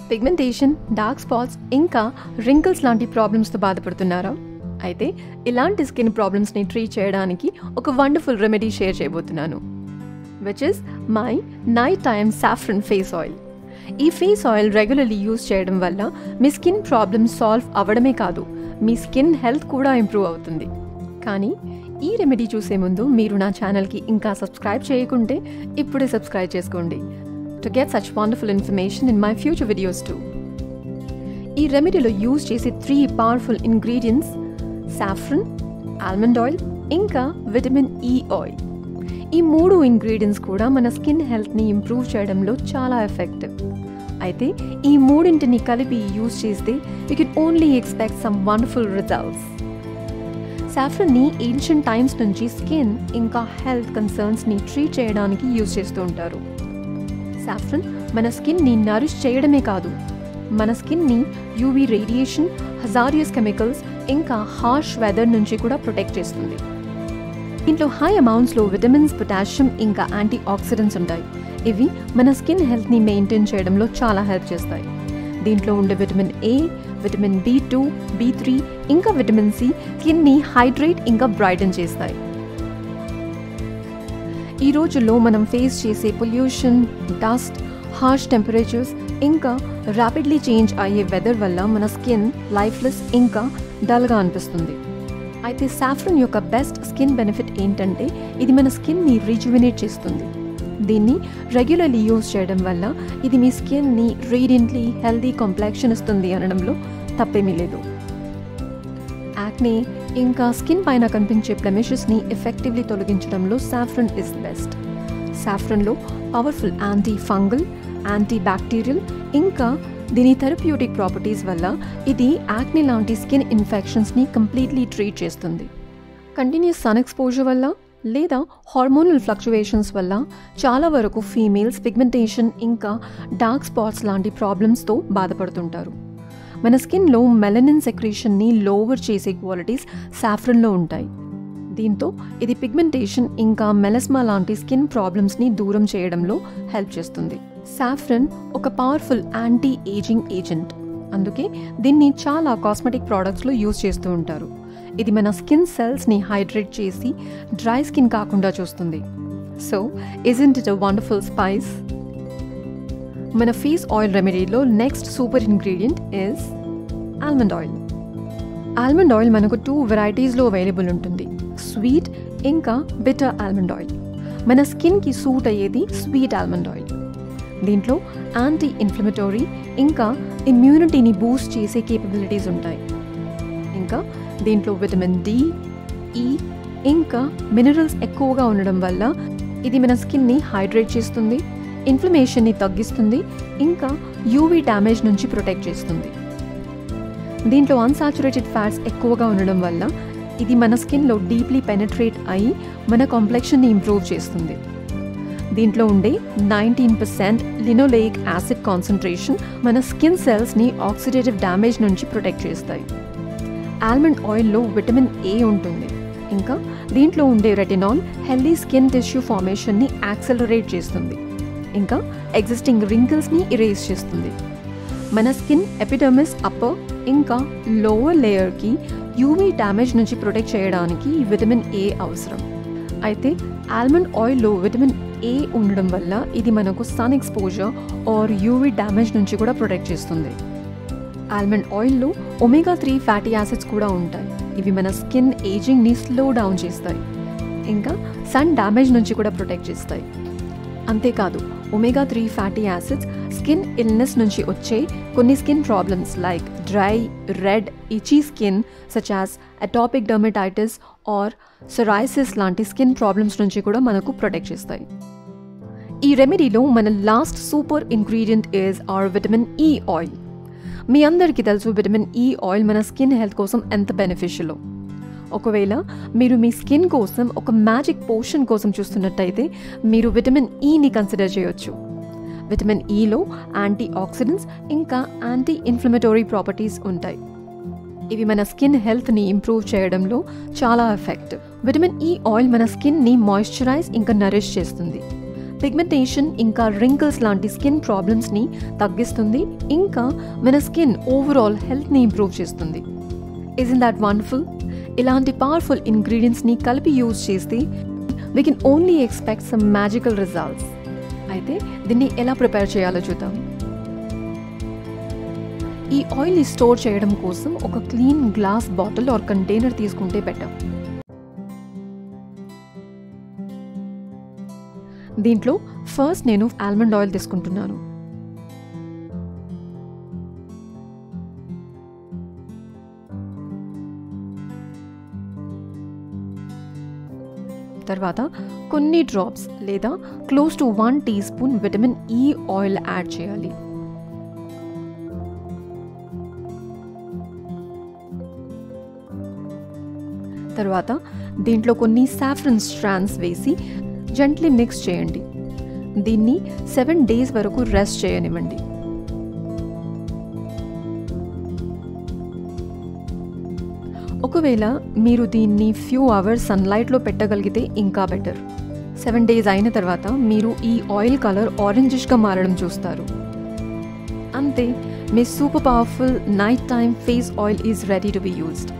Pigmentation, dark spots ఇంకా wrinkles లాంటి ప్రాబ్లమ్స్తో బాధపడుతున్నారా? అయితే ఇలాంటి స్కిన్ ప్రాబ్లమ్స్ని ట్రీట్ చేయడానికి ఒక వండర్ఫుల్ రెమెడీ షేర్ చేయబోతున్నాను, which is my night time saffron face oil. ఈ ఫేస్ ఆయిల్ రెగ్యులర్లీ యూజ్ చేయడం వల్ల మీ స్కిన్ ప్రాబ్లమ్స్ సాల్వ్ అవ్వడమే కాదు, మీ స్కిన్ హెల్త్ కూడా ఇంప్రూవ్ అవుతుంది. కానీ ఈ రెమెడీ చూసే ముందు మీరు నా ఛానల్కి ఇంకా సబ్స్క్రైబ్ చేయకుంటే ఇప్పుడే సబ్స్క్రైబ్ చేసుకోండి to get such wonderful information in my future videos too. ఈ రెమెడీలో యూజ్ చేసే 3 powerful ingredients saffron, almond oil ఇంకా విటమిన్ ఈ ఆయిల్. ఈ 3 ఇంగ్రీడియంట్స్ కూడా మన స్కిన్ హెల్త్ని ఇంప్రూవ్ చేయడంలో చాలా ఎఫెక్టివ్. అయితే ఈ మూడింటిని కలిపి యూజ్ చేస్తే you can only expect some wonderful results. సాఫ్రన్ని ఏన్షియంట్ టైమ్స్ నుంచి స్కిన్ ఇంకా హెల్త్ కన్సర్న్స్ని ట్రీట్ చేయడానికి యూజ్ చేస్తూ ఉంటారు. సాఫ్రన్ మన స్కిన్ని నరిష్ చేయడమే కాదు, మన స్కిన్ని యూవీ రేడియేషన్, హజారియస్ కెమికల్స్ ఇంకా హార్ష్ వెదర్ నుంచి కూడా ప్రొటెక్ట్ చేస్తుంది. దీంట్లో హై అమౌంట్స్లో విటమిన్స్, పొటాషియం ఇంకా యాంటీ ఆక్సిడెంట్స్ ఉంటాయి. ఇవి మన స్కిన్ హెల్త్ని మెయింటైన్ చేయడంలో చాలా హెల్ప్ చేస్తాయి. దీంట్లో ఉండే vitamin A, vitamin B2, B3 ఇంకా విటమిన్ సి స్కిన్ని హైడ్రేట్ ఇంకా బ్రైటన్ చేస్తాయి. ఈ రోజుల్లో మనం ఫేస్ చేసే పొల్యూషన్, డస్ట్, హార్ష్ టెంపరేచర్స్ ఇంకా ర్యాపిడ్లీ చేంజ్ అయ్యే వెదర్ వల్ల మన స్కిన్ లైఫ్లెస్ ఇంకా డల్గా అనిపిస్తుంది. అయితే సాఫ్రన్ యొక్క బెస్ట్ స్కిన్ బెనిఫిట్ ఏంటంటే ఇది మన స్కిన్ని రిజువినేట్ చేస్తుంది. దీన్ని రెగ్యులర్లీ యూజ్ చేయడం వల్ల ఇది మీ స్కిన్ని రేడియంట్లీ హెల్దీ కాంప్లెక్షన్ ఇస్తుంది అనడంలో తప్పేమీ లేదు. యాక్నే ఇంకా స్కిన్ పైన కనిపించే బ్లెమిషెస్ని ఎఫెక్టివ్లీ తొలగించడంలో సాఫ్రన్ ఇస్ బెస్ట్. సాఫ్రన్లో powerful anti fungal, anti bacterial ఇంకా దీని థెరప్యూటిక్ ప్రాపర్టీస్ వల్ల ఇది యాక్నే లాంటి స్కిన్ ఇన్ఫెక్షన్స్ని కంప్లీట్లీ ట్రీట్ చేస్తుంది. కంటిన్యూస్ సన్ ఎక్స్పోజర్ వల్ల లేదా హార్మోనల్ ఫ్లక్చువేషన్స్ వల్ల చాలా వరకు ఫీమేల్స్ పిగ్మెంటేషన్ ఇంకా డార్క్ స్పాట్స్ లాంటి ప్రాబ్లమ్స్తో బాధపడుతుంటారు. మన స్కిన్లో మెలనిన్ సెక్రీషన్ని లోవర్ చేసే క్వాలిటీస్ సాఫ్రన్లో ఉంటాయి. దీంతో ఇది పిగ్మెంటేషన్ ఇంకా మెలస్మా లాంటి స్కిన్ ప్రాబ్లమ్స్ని దూరం చేయడంలో హెల్ప్ చేస్తుంది. సాఫ్రన్ ఒక పవర్ఫుల్ యాంటీ ఏజింగ్ ఏజెంట్, అందుకే దీన్ని చాలా కాస్మెటిక్ ప్రోడక్ట్స్లో యూజ్ చేస్తూ ఉంటారు. ఇది మన స్కిన్ సెల్స్ని హైడ్రేట్ చేసి డ్రై స్కిన్ కాకుండా చూస్తుంది. So isn't it a wonderful spice? మన ఫేస్ ఆయిల్ రెమెడీలో next super ingredient is almond oil. Almond oil మనకు 2 వెరైటీస్లో అవైలబుల్ ఉంటుంది, స్వీట్ ఇంకా బిటర్ ఆల్మండ్ ఆయిల్. మన స్కిన్కి సూట్ అయ్యేది స్వీట్ ఆల్మండ్ ఆయిల్. దీంట్లో యాంటీ ఇన్ఫ్లమేటరీ ఇంకా ఇమ్యూనిటీని బూస్ట్ చేసే కేపబిలిటీస్ ఉంటాయి. ఇంకా దీంట్లో విటమిన్ డి, ఈ ఇంకా మినరల్స్ ఎక్కువగా ఉండడం వల్ల ఇది మన స్కిన్ని హైడ్రేట్ చేస్తుంది, ఇన్ఫ్లమేషన్ని తగ్గిస్తుంది ఇంకా యూవీ డ్యామేజ్ నుంచి ప్రొటెక్ట్ చేస్తుంది. దీంట్లో అన్సాచురేటెడ్ ఫ్యాట్స్ ఎక్కువగా ఉండడం వల్ల ఇది మన స్కిన్లో డీప్లీ పెనట్రేట్ అయ్యి మన కాంప్లెక్షన్ని ఇంప్రూవ్ చేస్తుంది. దీంట్లో ఉండే 19% లినోలేయిక్ యాసిడ్ కాన్సన్ట్రేషన్ మన స్కిన్ సెల్స్ని ఆక్సిడేటివ్ డ్యామేజ్ నుంచి ప్రొటెక్ట్ చేస్తాయి. ఆల్మండ్ ఆయిల్లో విటమిన్ ఏ ఉంటుంది. ఇంకా దీంట్లో ఉండే రెటినాల్ హెల్దీ స్కిన్ టిష్యూ ఫార్మేషన్ని యాక్సెలరేట్ చేస్తుంది. ఇంకా ఎగ్జిస్టింగ్ రింకిల్స్ని ఇరేజ్ చేస్తుంది. మన స్కిన్ ఎపిడర్మిస్ అప్పర్ ఇంకా లోవర్ లేయర్కి యూవీ డ్యామేజ్ నుంచి ప్రొటెక్ట్ చేయడానికి విటమిన్ ఏ అవసరం. అయితే ఆల్మండ్ ఆయిల్లో విటమిన్ ఏ ఉండడం వల్ల ఇది మనకు sun exposure or UV damage నుంచి కూడా ప్రొటెక్ట్ చేస్తుంది. ఆల్మండ్ ఆయిల్లో ఒమేగా 3 ఫ్యాటీ యాసిడ్స్ కూడా ఉంటాయి. ఇవి మన స్కిన్ ఏజింగ్ని స్లో డౌన్ చేస్తాయి ఇంకా సన్ డ్యామేజ్ నుంచి కూడా ప్రొటెక్ట్ చేస్తాయి. అంతేకాదు omega 3 fatty acids skin illness నుంచి వచ్చే కొన్ని skin problems like dry, red, itchy skin such as atopic dermatitis or psoriasis లాంటి స్కిన్ ప్రాబ్లమ్స్ నుంచి కూడా మనకు ప్రొటెక్ట్ చేస్తాయి. ఈ రెమెడీలో మన last super ingredient is our vitamin E oil. మీ అందరికీ తెలుసు విటమిన్ ఈ ఆయిల్ మన స్కిన్ హెల్త్ కోసం ఎంత బెనిఫిషియలో. ఒకవేళ మీరు మీ స్కిన్ కోసం ఒక మ్యాజిక్ పోషన్ కోసం చూస్తున్నట్టయితే మీరు విటమిన్ ఈని కన్సిడర్ చేయొచ్చు. విటమిన్ ఈలో యాంటీ ఆక్సిడెంట్స్ ఇంకా యాంటీ ఇన్ఫ్లమేటరీ ప్రాపర్టీస్ ఉంటాయి. ఇవి మన స్కిన్ హెల్త్ని ఇంప్రూవ్ చేయడంలో చాలా ఎఫెక్టివ్. విటమిన్ ఈ ఆయిల్ మన స్కిన్ని మాయిశ్చరైజ్ ఇంకా నరిష్ చేస్తుంది. పిగ్మెంటేషన్ ఇంకా రింకిల్స్ లాంటి స్కిన్ ప్రాబ్లమ్స్ని తగ్గిస్తుంది, ఇంకా మన స్కిన్ ఓవరాల్ హెల్త్ని ఇంప్రూవ్ చేస్తుంది. Isn't that wonderful? ఇలాంటి పవర్ఫుల్ ఇంగ్రీడియంట్స్ని కలిపి యూజ్ చేస్తే we can only expect some magical results. అయితే దీన్ని ఎలా ప్రిపేర్ చేయాలో చూద్దాం. ఈ ఆయిల్ని స్టోర్ చేయడం కోసం ఒక clean glass bottle or container తీసుకుంటే బెటర్. దీంట్లో ఫస్ట్ నేను ఆల్మండ్ ఆయిల్ తీసుకుంటున్నాను. తర్వాత కొన్ని డ్రాప్స్ లేదా close to 1 teaspoon vitamin E oil add చేయాలి. తర్వాత దీంట్లో కొన్ని సాఫ్రన్ స్ట్రాండ్స్ వేసి జెంట్లీ మిక్స్ చేయండి. దీన్ని 7 days వరకు రెస్ట్ చేయనివ్వండి. ఒకవేళ మీరు దీన్ని ఫ్యూ అవర్స్ సన్లైట్లో పెట్టగలిగితే ఇంకా బెటర్. 7 days అయిన తర్వాత మీరు ఈ ఆయిల్ కలర్ ఆరెంజిష్గా మారడం చూస్తారు. అంతే, మీ super powerful night time face oil is ready to be used.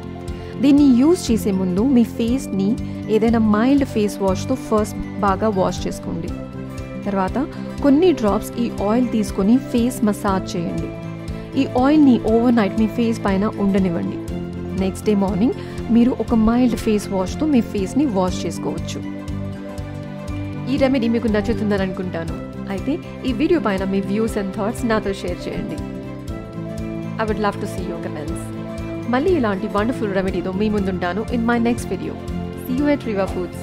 దీన్ని యూజ్ చేసే ముందు మీ ఫేస్ని ఏదైనా మైల్డ్ ఫేస్ వాష్తో ఫస్ట్ బాగా వాష్ చేసుకోండి. తర్వాత కొన్ని డ్రాప్స్ ఈ ఆయిల్ తీసుకొని ఫేస్ మసాజ్ చేయండి. ఈ ఆయిల్ని ఓవర్ నైట్ మీ ఫేస్ పైన ఉండనివ్వండి. నెక్స్ట్ డే మార్నింగ్ మీరు ఒక మైల్డ్ ఫేస్ వాష్తో మీ ఫేస్ని వాష్ చేసుకోవచ్చు. ఈ రెమెడీ మీకు నచ్చుతుందని అనుకుంటాను. అయితే ఈ వీడియో పైన మీ వ్యూస్ అండ్ థాట్స్ నాతో షేర్ చేయండి. I would love to see your comments. మళ్ళీ ఇలాంటి వండర్ఫుల్ రెమెడీతో మీ ముందుంటాను in my next video. See you at RiVaafoodz.